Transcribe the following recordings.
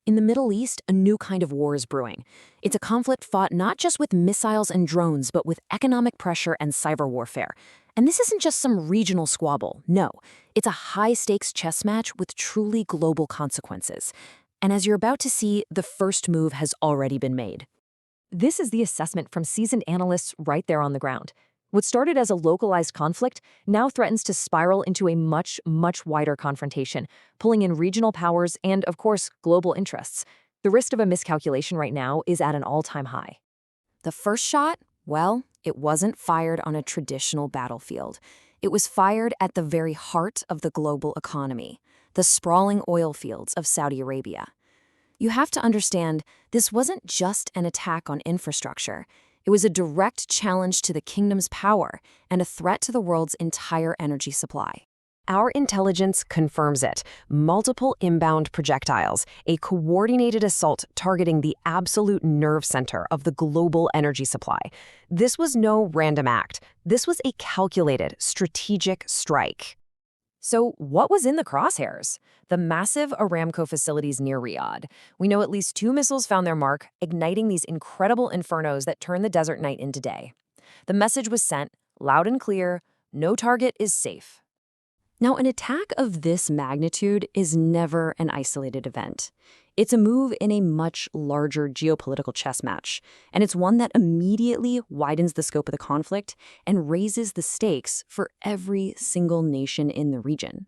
In the Middle East, a new kind of war is brewing. It's a conflict fought not just with missiles and drones, but with economic pressure and cyber warfare. And this isn't just some regional squabble. No, it's a high-stakes chess match with truly global consequences. And as you're about to see, the first move has already been made. This is the assessment from seasoned analysts right there on the ground. What started as a localized conflict now threatens to spiral into a much wider confrontation, pulling in regional powers and, of course, global interests. The risk of a miscalculation right now is at an all-time high. The first shot, well, it wasn't fired on a traditional battlefield. It was fired at the very heart of the global economy, the sprawling oil fields of Saudi Arabia. You have to understand, this wasn't just an attack on infrastructure. It was a direct challenge to the kingdom's power and a threat to the world's entire energy supply. Our intelligence confirms it. Multiple inbound projectiles, a coordinated assault targeting the absolute nerve center of the global energy supply. This was no random act. This was a calculated, strategic strike. So what was in the crosshairs? The massive Aramco facilities near Riyadh. We know at least 2 missiles found their mark, igniting these incredible infernos that turn the desert night into day. The message was sent, loud and clear, no target is safe. Now, an attack of this magnitude is never an isolated event. It's a move in a much larger geopolitical chess match, and it's one that immediately widens the scope of the conflict and raises the stakes for every single nation in the region.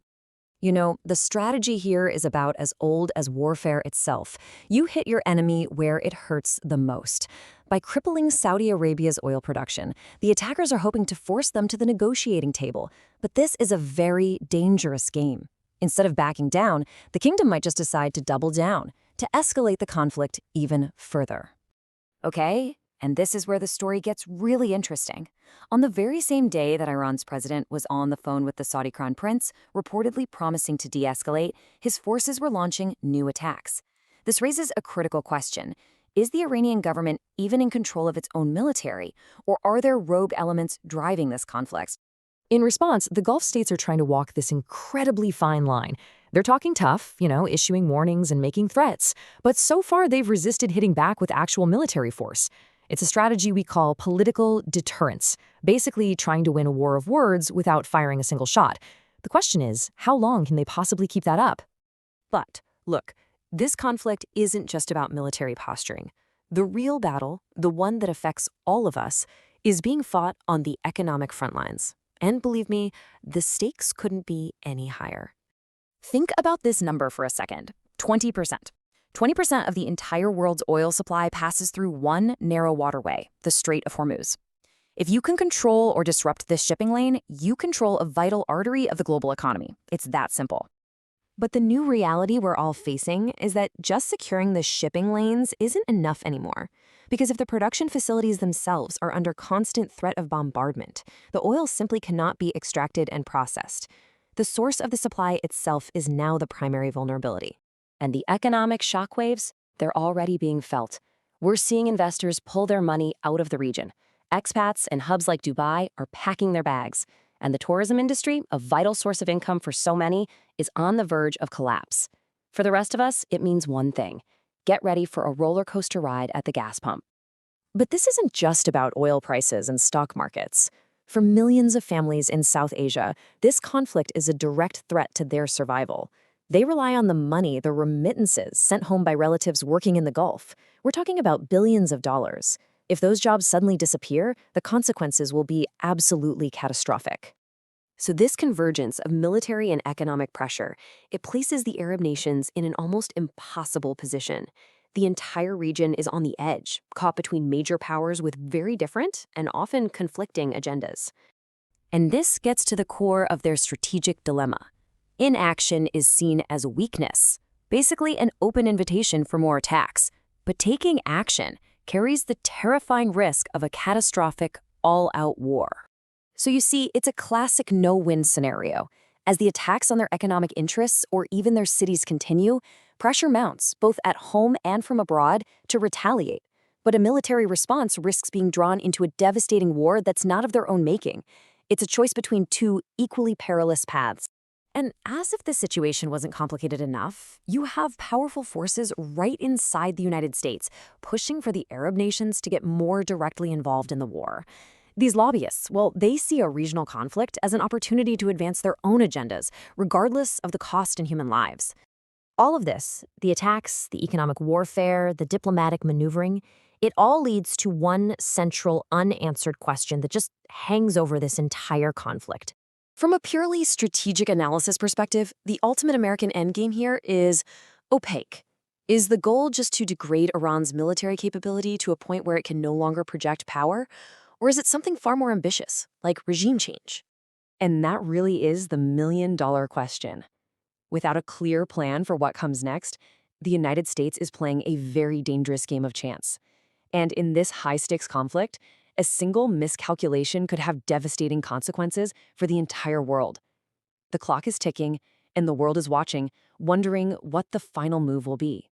You know, the strategy here is about as old as warfare itself. You hit your enemy where it hurts the most. By crippling Saudi Arabia's oil production, the attackers are hoping to force them to the negotiating table. But this is a very dangerous game. Instead of backing down, the kingdom might just decide to double down, to escalate the conflict even further. Okay, and this is where the story gets really interesting. On the very same day that Iran's president was on the phone with the Saudi crown prince, reportedly promising to de-escalate, his forces were launching new attacks. This raises a critical question. Is the Iranian government even in control of its own military, or are there rogue elements driving this conflict? In response, the Gulf states are trying to walk this incredibly fine line. They're talking tough, issuing warnings and making threats, but so far they've resisted hitting back with actual military force. It's a strategy we call political deterrence, basically trying to win a war of words without firing a single shot. The question is, how long can they possibly keep that up? But, look, this conflict isn't just about military posturing. The real battle, the one that affects all of us, is being fought on the economic front lines. And believe me, the stakes couldn't be any higher. Think about this number for a second, 20%. 20% of the entire world's oil supply passes through one narrow waterway, the Strait of Hormuz. If you can control or disrupt this shipping lane, you control a vital artery of the global economy. It's that simple. But the new reality we're all facing is that just securing the shipping lanes isn't enough anymore. Because if the production facilities themselves are under constant threat of bombardment, the oil simply cannot be extracted and processed. The source of the supply itself is now the primary vulnerability. And the economic shockwaves, they're already being felt. We're seeing investors pull their money out of the region. Expats and hubs like Dubai are packing their bags. And the tourism industry, a vital source of income for so many, is on the verge of collapse. For the rest of us, it means one thing. Get ready for a roller coaster ride at the gas pump. But this isn't just about oil prices and stock markets. For millions of families in South Asia, this conflict is a direct threat to their survival. They rely on the money, the remittances sent home by relatives working in the Gulf. We're talking about billions of dollars. If those jobs suddenly disappear, the consequences will be absolutely catastrophic. So this convergence of military and economic pressure, it places the Arab nations in an almost impossible position. The entire region is on the edge, caught between major powers with very different and often conflicting agendas. And this gets to the core of their strategic dilemma. Inaction is seen as weakness, basically an open invitation for more attacks. But taking action carries the terrifying risk of a catastrophic, all-out war. So you see, it's a classic no-win scenario. As the attacks on their economic interests or even their cities continue, pressure mounts, both at home and from abroad, to retaliate. But a military response risks being drawn into a devastating war that's not of their own making. It's a choice between two equally perilous paths. And as if the situation wasn't complicated enough, you have powerful forces right inside the United States pushing for the Arab nations to get more directly involved in the war. These lobbyists, well, they see a regional conflict as an opportunity to advance their own agendas, regardless of the cost in human lives. All of this, the attacks, the economic warfare, the diplomatic maneuvering, it all leads to one central unanswered question that just hangs over this entire conflict. From a purely strategic analysis perspective, the ultimate American endgame here is opaque. Is the goal just to degrade Iran's military capability to a point where it can no longer project power? Or is it something far more ambitious, like regime change? And that really is the million-dollar question. Without a clear plan for what comes next, the United States is playing a very dangerous game of chance. And in this high-stakes conflict, a single miscalculation could have devastating consequences for the entire world. The clock is ticking, and the world is watching, wondering what the final move will be.